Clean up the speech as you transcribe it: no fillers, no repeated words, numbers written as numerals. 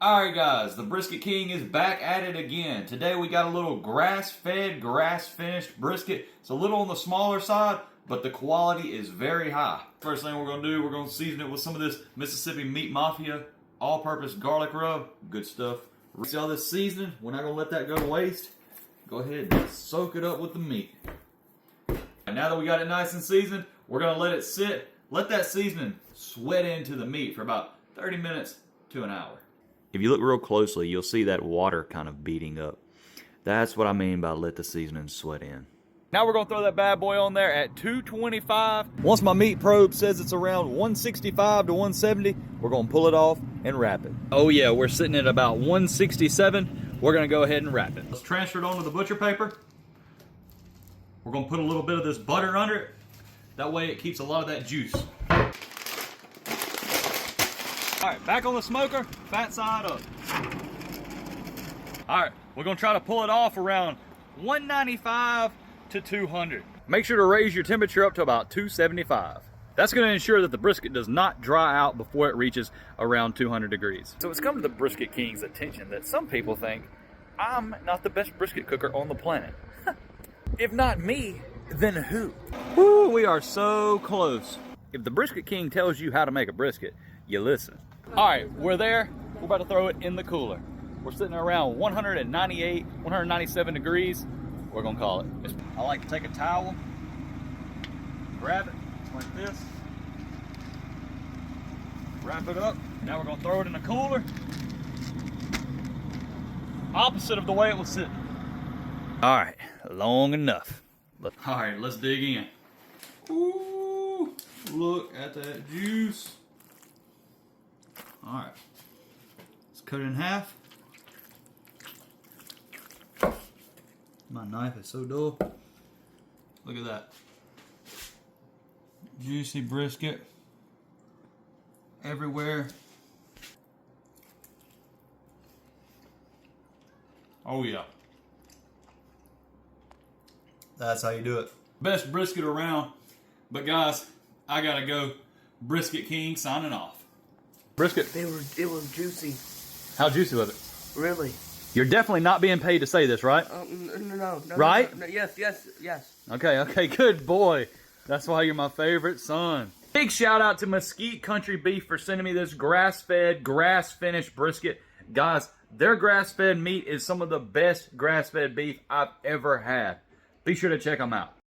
Alright guys, the Brisket King is back at it again. Today we got a little grass-fed, grass-finished brisket. It's a little on the smaller side, but the quality is very high. First thing we're going to do, we're going to season it with some of this Mississippi Meat Mafia all-purpose garlic rub. Good stuff. See all this seasoning? We're not going to let that go to waste. Go ahead and soak it up with the meat. And now that we got it nice and seasoned, we're going to let it sit. Let that seasoning sweat into the meat for about 30 minutes to an hour. If you look real closely, you'll see that water kind of beating up. That's what I mean by let the seasoning sweat in. Now we're going to throw that bad boy on there at 225. Once my meat probe says it's around 165 to 170, we're going to pull it off and wrap it. Oh yeah, we're sitting at about 167. We're going to go ahead and wrap it. Let's transfer it onto the butcher paper. We're going to put a little bit of this butter under it. That way it keeps a lot of that juice. All right, back on the smoker, fat side up. All right, we're gonna try to pull it off around 195 to 200. Make sure to raise your temperature up to about 275. That's gonna ensure that the brisket does not dry out before it reaches around 200 degrees. So it's come to the Brisket King's attention that some people think I'm not the best brisket cooker on the planet. If not me, then who? Woo, we are so close. If the Brisket King tells you how to make a brisket, you listen. All right, we're there. We're about to throw it in the cooler. We're sitting around 198, 197 degrees. We're gonna call it. I like to take a towel, grab it like this, wrap it up. Now we're gonna throw it in the cooler. Opposite of the way it was sitting. All right, long enough. All right, let's dig in. Ooh, look at that juice. All right, let's cut it in half. My knife is so dull. Look at that. Juicy brisket everywhere. Oh yeah. That's how you do it. Best brisket around. But guys, I gotta go. Brisket King signing off. Brisket. It was juicy. How juicy was it? Really? You're definitely not being paid to say this, right? No. Right? No, yes. Okay, good boy. That's why you're my favorite son. Big shout out to Mesquite Country Beef for sending me this grass-fed, grass-finished brisket. Guys, their grass-fed meat is some of the best grass-fed beef I've ever had. Be sure to check them out.